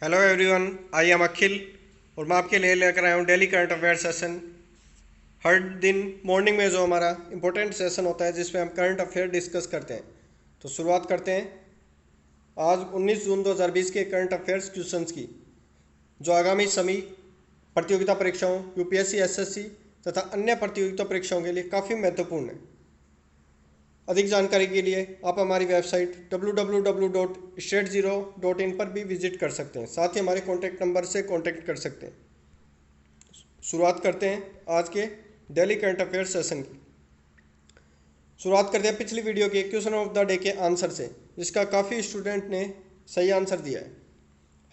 Hello everyone, I am अखिल और मैं आपके लिए लेकर आया हूँ डेली करंट अफेयर सेशन। हर दिन मॉर्निंग में जो हमारा इम्पोर्टेंट सेशन होता है जिसमें हम करंट अफेयर डिस्कस करते हैं। तो शुरुआत करते हैं आज 19 जून 2020 के करंट अफेयर्स क्वेश्चंस की, जो आगामी सभी प्रतियोगिता परीक्षाओं यूपीएससी, एसएससी तथा अन्य प्रतियोगिता परीक्षाओं के लिए काफ़ी महत्वपूर्ण है। अधिक जानकारी के लिए आप हमारी वेबसाइट www.state0.in पर भी विजिट कर सकते हैं। साथ ही हमारे कॉन्टैक्ट नंबर से कॉन्टैक्ट कर सकते हैं। शुरुआत करते हैं आज के डेली करंट अफेयर सेशन की। शुरुआत करते हैं पिछली वीडियो के क्वेश्चन ऑफ द डे के आंसर से, जिसका काफ़ी स्टूडेंट ने सही आंसर दिया है।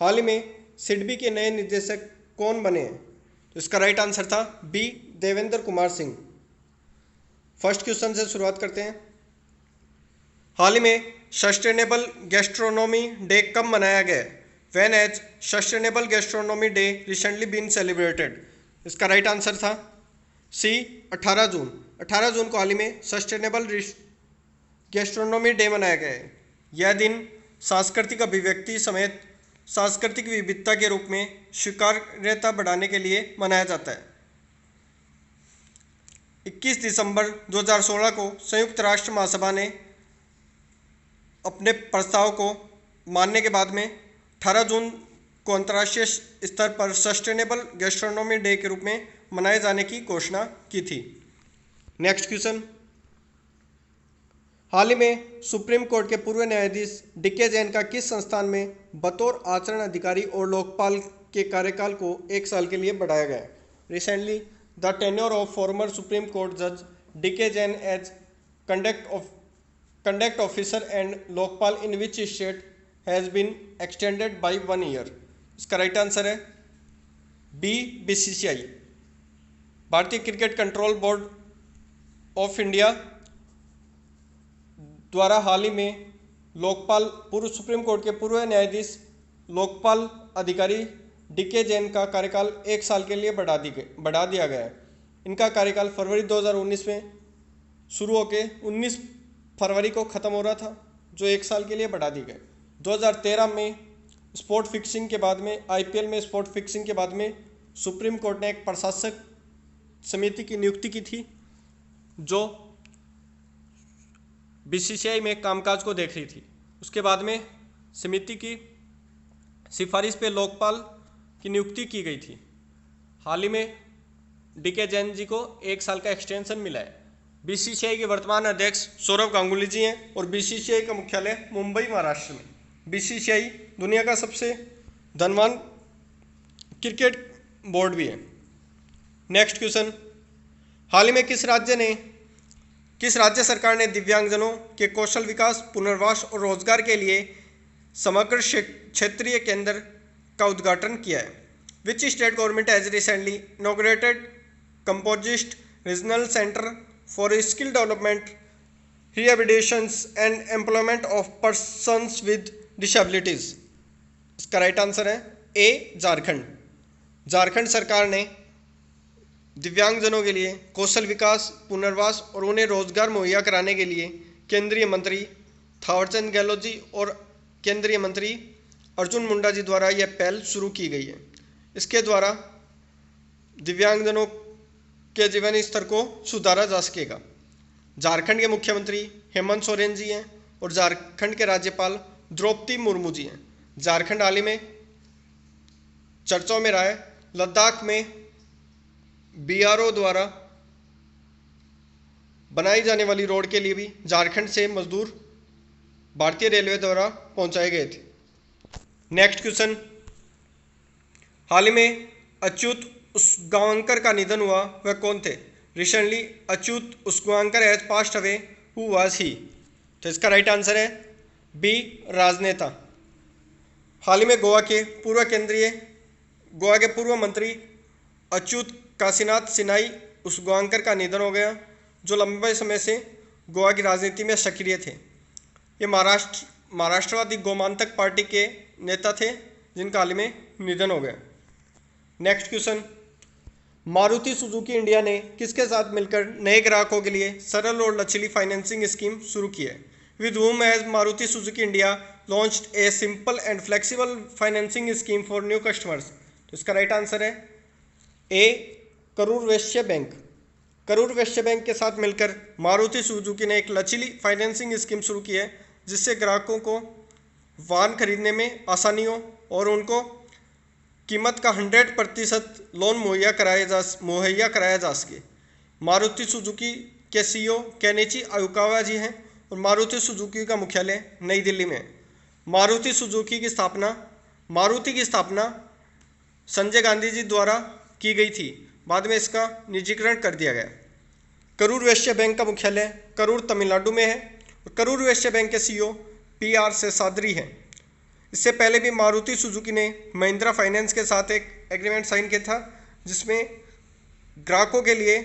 हाल ही में सिडबी के नए निदेशक कौन बने हैं? तो इसका राइट आंसर था B, Devendra Kumar Singh. First question से शुरुआत करते हैं। हाल ही में सस्टेनेबल गैस्ट्रोनॉमी डे कब मनाया गया? When as sustainable gastronomy day recently been celebrated? इसका राइट आंसर था सी, 18 जून। 18 जून को हाल ही में सस्टेनेबल गैस्ट्रोनॉमी डे मनाया गया है। यह दिन सांस्कृतिक अभिव्यक्ति समेत सांस्कृतिक विविधता के रूप में स्वीकार्यता बढ़ाने के लिए मनाया जाता है। 21 दिसंबर 2016 को संयुक्त राष्ट्र महासभा ने अपने प्रस्ताव को मानने के बाद में 18 जून को अंतर्राष्ट्रीय स्तर पर सस्टेनेबल गैस्ट्रोनॉमी डे के रूप में मनाए जाने की घोषणा की थी। Next question. हाल ही में सुप्रीम कोर्ट के पूर्व न्यायाधीश डीके जैन का किस संस्थान में बतौर आचरण अधिकारी और लोकपाल के कार्यकाल को 1 साल के लिए बढ़ाया गया है? Recently the tenure of former Supreme Court जज DK Jain as conduct officer and lokpal in which state has been extended by 1 year? इसका राइट आंसर है बी, बीसीसीआई। भारतीय cricket control board of India द्वारा हाल ही में लोकपाल पूर्व सुप्रीम कोर्ट के पूर्व न्यायाधीश लोकपाल अधिकारी डीके जैन का कार्यकाल 1 साल के लिए बढ़ा दिया गया है। इनका कार्यकाल फरवरी 2019 में शुरू होकर 19 फरवरी को ख़त्म हो रहा था, जो 1 साल के लिए बढ़ा दी गए। 2013 में स्पोर्ट फिक्सिंग के बाद में आईपीएल में स्पोर्ट फिक्सिंग के बाद में सुप्रीम कोर्ट ने एक प्रशासक समिति की नियुक्ति की थी, जो बीसीसीआई में कामकाज को देख रही थी। उसके बाद में समिति की सिफारिश पे लोकपाल की नियुक्ति की गई थी। हाल ही में डीके जैन जी को 1 साल का एक्सटेंशन मिला है। बीसीसीआई के वर्तमान अध्यक्ष सौरव गांगुली जी हैं और बीसीसीआई का मुख्यालय मुंबई, महाराष्ट्र में। बीसीसीआई दुनिया का सबसे धनवान क्रिकेट बोर्ड भी है। Next question. हाल ही में किस राज्य सरकार ने दिव्यांगजनों के कौशल विकास, पुनर्वास और रोजगार के लिए समग्र क्षेत्रीय केंद्र का उद्घाटन किया है? Which state government has recently inaugurated composite regional centre for skill development, rehabilitations and employment of persons with disabilities? इसका राइट आंसर है ए, झारखंड। झारखंड सरकार ने दिव्यांगजनों के लिए कौशल विकास, पुनर्वास और उन्हें रोजगार मुहैया कराने के लिए केंद्रीय मंत्री थावरचंद गहलोत जी और केंद्रीय मंत्री अर्जुन मुंडा जी द्वारा यह पहल शुरू की गई है। इसके द्वारा दिव्यांगजनों के जीवन स्तर को सुधारा जा सकेगा। झारखंड के मुख्यमंत्री हेमंत सोरेन जी हैं और झारखंड के राज्यपाल द्रौपदी मुर्मू जी हैं। झारखंड हाल ही में चर्चाओं में रहा है। लद्दाख में बीआरओ द्वारा बनाई जाने वाली रोड के लिए भी झारखंड से मजदूर भारतीय रेलवे द्वारा पहुंचाए गए थे। Next question. हाल ही में अच्युत उसगांवकर का निधन हुआ, वह कौन थे? Recently Achyut Usgaonkar has passed away, who was he? तो इसका राइट आंसर है बी, राजनेता। हाल ही में गोवा के पूर्व मंत्री अच्युत काशीनाथ सिन्हाई उसगांवकर का निधन हो गया, जो लंबे समय से गोवा की राजनीति में सक्रिय थे। ये महाराष्ट्रवादी गोमांतक पार्टी के नेता थे, जिनका हाल ही में निधन हो गया। Next question. Maruti Suzuki India ने किसके साथ मिलकर नए ग्राहकों के लिए सरल और लचीली फाइनेंसिंग स्कीम शुरू की है? With whom has Maruti Suzuki India launched a simple and flexible financing scheme for new customers. तो इसका राइट आंसर है ए, करूर वैश्य बैंक। करूर वैश्य बैंक के साथ मिलकर मारुति सुजुकी ने एक लचीली फाइनेंसिंग स्कीम शुरू की है, जिससे ग्राहकों को वाहन खरीदने में आसानी हो और उनको कीमत का 100% लोन मुहैया कराया जा सके। मारुति सुजुकी के सीईओ केनिची आयुकावा जी हैं और मारुति सुजुकी का मुख्यालय नई दिल्ली में है। मारुति की स्थापना संजय गांधी जी द्वारा की गई थी, बाद में इसका निजीकरण कर दिया गया। करूर वैश्य बैंक का मुख्यालय करूर तमिलनाडु में है और करूर वैश्य बैंक के सीईओ PR शेषाद्री हैं। इससे पहले भी मारुति सुजुकी ने महिंद्रा फाइनेंस के साथ एक एग्रीमेंट साइन किया था, जिसमें ग्राहकों के लिए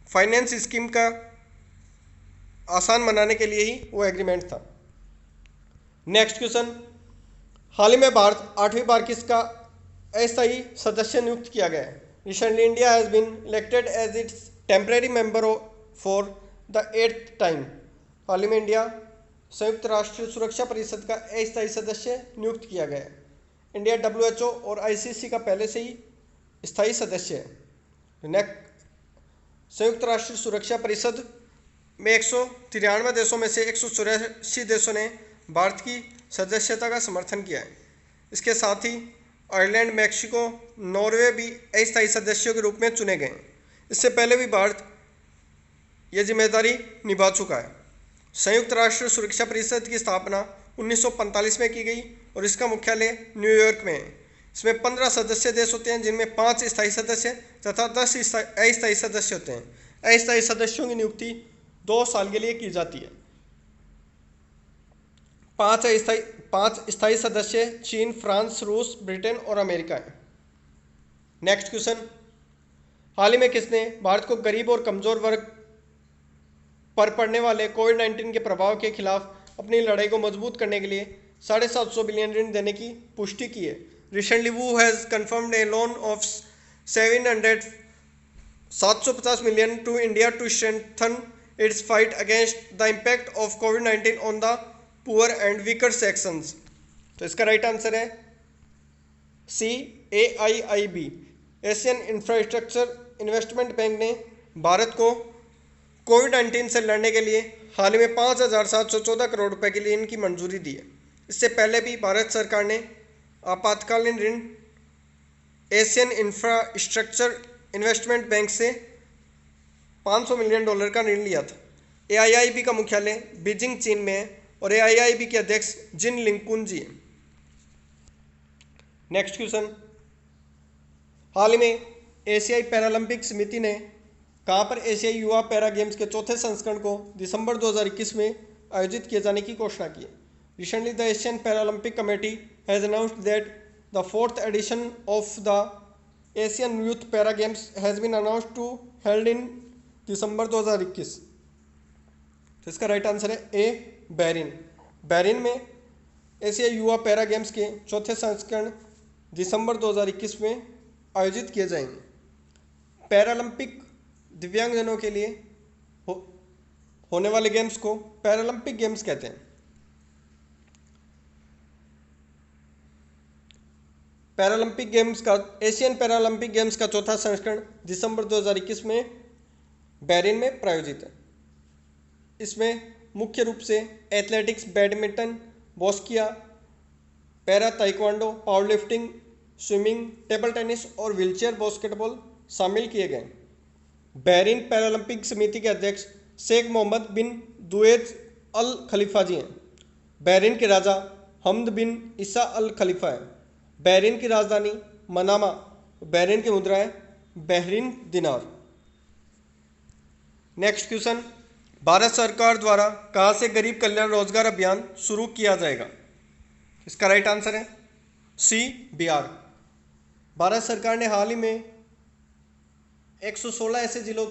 फाइनेंस स्कीम का आसान बनाने के लिए ही वो एग्रीमेंट था। नेक्स्ट क्वेश्चन, हाल ही में भारत 8वीं बार किसका अस्थायी सदस्य नियुक्त किया गया है? Recently India has been elected as its temporary member for the 8th time. हाल ही में इंडिया संयुक्त राष्ट्र सुरक्षा परिषद का अस्थायी सदस्य नियुक्त किया गया है। इंडिया WHO और ICC का पहले से ही स्थायी सदस्य है। नेक्स्ट, संयुक्त राष्ट्र सुरक्षा परिषद में 193 देशों में से 184 देशों ने भारत की सदस्यता का समर्थन किया है। इसके साथ ही आयरलैंड, मैक्सिको, नॉर्वे भी अस्थायी सदस्यों के रूप में चुने गए हैं। इससे पहले भी भारत यह जिम्मेदारी निभा चुका है। संयुक्त राष्ट्र सुरक्षा परिषद की स्थापना 1945 में की गई और इसका मुख्यालय न्यूयॉर्क में है। इसमें 15 सदस्य देश होते हैं, जिनमें 5 स्थायी सदस्य तथा 10 अस्थायी सदस्य होते हैं। अस्थायी सदस्यों की नियुक्ति 2 साल के लिए की जाती है। 5 स्थायी सदस्य चीन, फ्रांस, रूस, ब्रिटेन और अमेरिका है। नेक्स्ट क्वेश्चन, हाल ही में किसने भारत को गरीब और कमजोर वर्ग पर पड़ने वाले कोविड-19 के प्रभाव के खिलाफ अपनी लड़ाई को मजबूत करने के लिए 750 बिलियन ऋण देने की पुष्टि की है? Recently who has confirmed a loan of 750 million to India to strengthen its fight against the impact of कोविड-19 on the poor and weaker sections. तो इसका राइट आंसर है C, AIIB। Asian infrastructure investment bank ने भारत को कोविड-19 से लड़ने के लिए हाल ही में 5,714 करोड़ रुपए के लिए इनकी मंजूरी दी है। इससे पहले भी भारत सरकार ने आपातकालीन ऋण एशियन इंफ्रास्ट्रक्चर इन्वेस्टमेंट बैंक से $500 मिलियन का ऋण लिया था। AIIB का मुख्यालय बीजिंग, चीन में है और AIIB के अध्यक्ष जिन लिंकुन जी हैं। नेक्स्ट क्वेश्चन, हाल ही में एशियाई पैरालंपिक समिति ने कहाँ पर एशियाई युवा पैरा गेम्स के चौथे संस्करण को दिसंबर 2021 में आयोजित किए जाने की घोषणा की है? Recently the Asian Paralympic committee has announced that the 4th edition of the Asian youth para games has been announced to held in December 2021। तो इसका राइट आंसर है ए, बहरीन। बहरीन में एशियाई युवा पैरा गेम्स के चौथे संस्करण दिसंबर 2021 में आयोजित किए जाएंगे। पैरालंपिक दिव्यांगजनों के लिए होने वाले गेम्स को पैरालंपिक गेम्स कहते हैं। पैरालंपिक गेम्स का एशियन पैरालंपिक गेम्स का चौथा संस्करण दिसंबर 2021 में बहरीन में प्रायोजित है। इसमें मुख्य रूप से एथलेटिक्स, बैडमिंटन, बॉस्किया, para taekwondo, power lifting, swimming, table tennis और व्हीलचेयर बास्केटबॉल शामिल किए गए। बहरीन पैरालंपिक समिति के अध्यक्ष शेख मोहम्मद बिन दुएज अल खलीफा जी हैं। बहरीन के राजा हमद बिन ईसा अल खलीफा है। बहरीन की राजधानी मनामा। बहरीन की मुद्रा है बहरीन दिनार। नेक्स्ट क्वेश्चन, भारत सरकार द्वारा कहाँ से गरीब कल्याण रोजगार अभियान शुरू किया जाएगा? इसका राइट आंसर है C, बिहार। भारत सरकार ने हाल ही में 116 ऐसे जिलों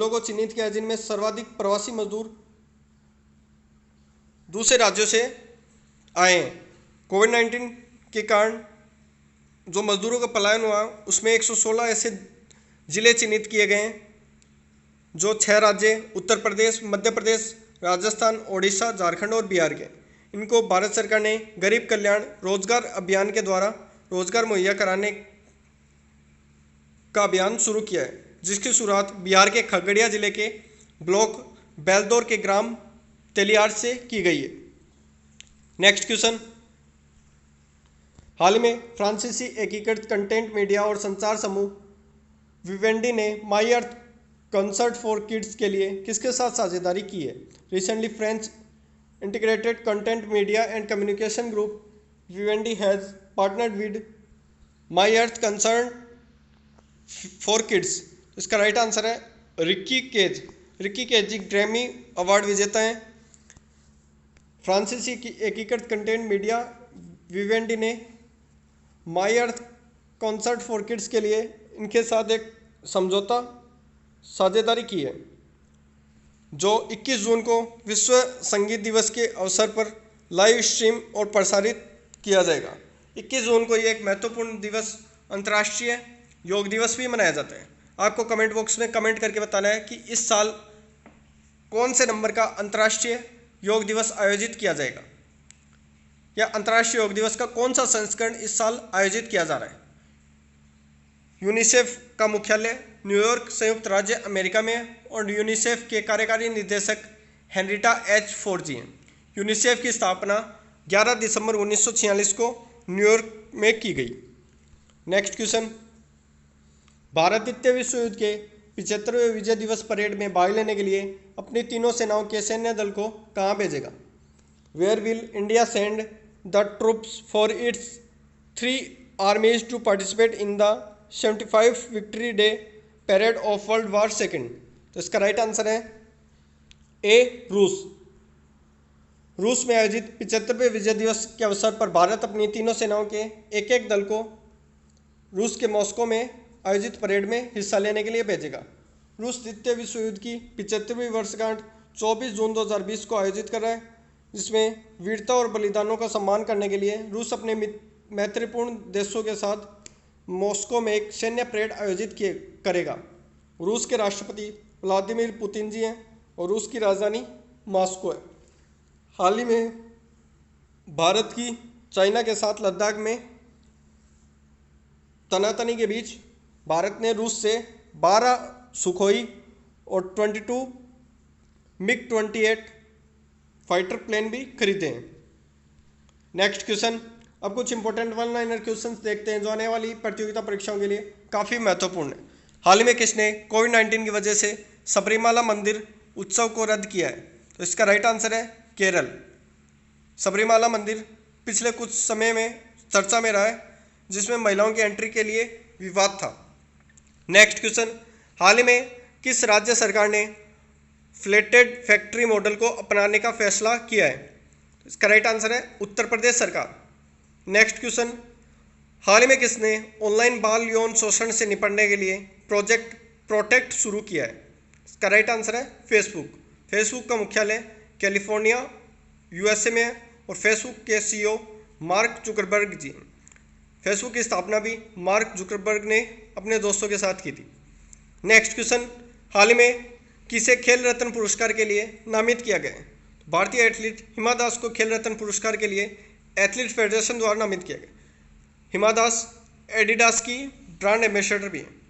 को चिन्हित किया जिनमें सर्वाधिक प्रवासी मजदूर दूसरे राज्यों से आए हैं। कोविड-19 के कारण जो मजदूरों का पलायन हुआ उसमें 116 ऐसे जिले चिन्हित किए गए हैं, जो 6 राज्य उत्तर प्रदेश, मध्य प्रदेश, राजस्थान, ओडिशा, झारखंड और बिहार के। इनको भारत सरकार ने गरीब कल्याण रोजगार अभियान के द्वारा रोजगार मुहैया कराने का अभियान शुरू किया है, जिसकी शुरुआत बिहार के खगड़िया जिले के ब्लॉक बेलदौर के ग्राम तेलियार से की गई है। नेक्स्ट क्वेश्चन, हाल ही में फ्रांसीसी एकीकृत कंटेंट मीडिया और संचार समूह विवेंडी ने my earth concert for kids के लिए किसके साथ साझेदारी की है? Recently French integrated content media and communication group Vivendi has partnered with my earth concert for kids. इसका राइट आंसर है रिक्की केज। रिक्की केज जी ग्रैमी अवार्ड विजेता हैं। फ्रांसीसी की एकीकृत कंटेंट मीडिया विवेंडी ने my earth concert for kids के लिए इनके साथ एक समझौता साझेदारी की है, जो 21 जून को विश्व संगीत दिवस के अवसर पर लाइव स्ट्रीम और प्रसारित किया जाएगा। 21 जून को ये एक महत्वपूर्ण दिवस अंतर्राष्ट्रीय योग दिवस भी मनाया जाता है। आपको कमेंट बॉक्स में कमेंट करके बताना है कि इस साल कौन से नंबर का अंतर्राष्ट्रीय योग दिवस आयोजित किया जाएगा, या अंतर्राष्ट्रीय योग दिवस का कौन सा संस्करण इस साल आयोजित किया जा रहा है। यूनिसेफ का मुख्यालय न्यूयॉर्क संयुक्त राज्य अमेरिका में है और यूनिसेफ के कार्यकारी निदेशक हेनरिटा एच फोर्ड जी हैं। यूनिसेफ की स्थापना 11 दिसंबर 1946 को न्यूयॉर्क में की गई। नेक्स्ट क्वेश्चन, भारत द्वितीय विश्व युद्ध के 75वें विजय दिवस परेड में भाग लेने के लिए अपनी तीनों सेनाओं के सैन्य दल को कहाँ भेजेगा? Where will India send the troops for its 3 armies to participate in the 75 victory day parade of world war second? तो इसका राइट आंसर है ए रूस। रूस में आयोजित 75वें विजय दिवस के अवसर पर भारत अपनी तीनों सेनाओं के एक एक दल को रूस के मॉस्को में आयोजित परेड में हिस्सा लेने के लिए भेजेगा। रूस द्वितीय विश्व युद्ध की 75वीं वर्षगांठ 24 जून 2020 को आयोजित कर रहा है, जिसमें वीरता और बलिदानों का सम्मान करने के लिए रूस अपने मैत्रीपूर्ण देशों के साथ मॉस्को में एक सैन्य परेड आयोजित करेगा। रूस के राष्ट्रपति व्लादिमीर पुतिन जी हैं और रूस की राजधानी मॉस्को है। हाल ही में भारत की चाइना के साथ लद्दाख में तनातनी के बीच भारत ने रूस से 12 सुखोई और 22 मिग-28 फाइटर प्लेन भी खरीदे हैं। नेक्स्ट क्वेश्चन, अब कुछ इंपॉर्टेंट वन लाइनर क्वेश्चंस देखते हैं जो आने वाली प्रतियोगिता परीक्षाओं के लिए काफ़ी महत्वपूर्ण है। हाल ही में किसने कोविड-19 की वजह से सबरीमाला मंदिर उत्सव को रद्द किया है? तो इसका राइट आंसर है केरल। सबरीमाला मंदिर पिछले कुछ समय में चर्चा में रहा है, जिसमें महिलाओं की एंट्री के लिए विवाद था। नेक्स्ट क्वेश्चन, हाल ही में किस राज्य सरकार ने फ्लैटेड फैक्ट्री मॉडल को अपनाने का फैसला किया है? इसका राइट आंसर है उत्तर प्रदेश सरकार। नेक्स्ट क्वेश्चन, हाल ही में किसने ऑनलाइन बाल यौन शोषण से निपटने के लिए प्रोजेक्ट प्रोटेक्ट शुरू किया है? इसका राइट आंसर है फेसबुक। फेसबुक का मुख्यालय कैलिफोर्निया यूएसए में है और फेसबुक के सीईओ मार्क जुकरबर्ग जी। फेसबुक की स्थापना भी मार्क जुकरबर्ग ने अपने दोस्तों के साथ की थी। नेक्स्ट क्वेश्चन, हाल ही में किसे खेल रत्न पुरस्कार के लिए नामित किया गया है? भारतीय एथलीट हिमा दास को खेल रत्न पुरस्कार के लिए एथलीट फेडरेशन द्वारा नामित किया गया। हिमा दास एडिडास की ब्रांड एम्बेसडर भी है।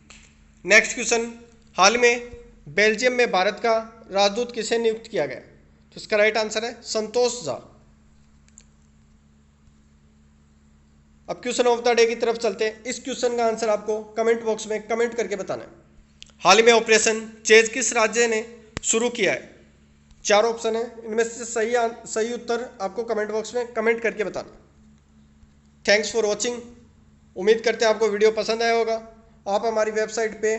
नेक्स्ट क्वेश्चन, हाल में बेल्जियम में भारत का राजदूत किसे नियुक्त किया गया? तो इसका राइट आंसर है संतोष झा। अब क्वेश्चन ऑफ द डे की तरफ चलते हैं। इस क्वेश्चन का आंसर आपको कमेंट बॉक्स में कमेंट करके बताना है। हाल ही में ऑपरेशन चेज किस राज्य ने शुरू किया है? 4 ऑप्शन है, इनमें से सही उत्तर आपको कमेंट बॉक्स में कमेंट करके बताना। Thanks for watching. उम्मीद करते हैं आपको वीडियो पसंद आया होगा। आप हमारी वेबसाइट पे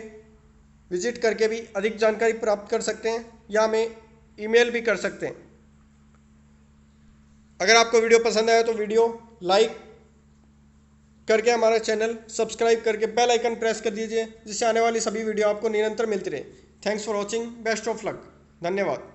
विजिट करके भी अधिक जानकारी प्राप्त कर सकते हैं या हमें ईमेल भी कर सकते हैं। अगर आपको वीडियो पसंद आया तो वीडियो लाइक करके हमारा चैनल सब्सक्राइब करके बेल आइकन प्रेस कर दीजिए, जिससे आने वाली सभी वीडियो आपको निरंतर मिलती रहे। Thanks for watching. Best of luck. धन्यवाद।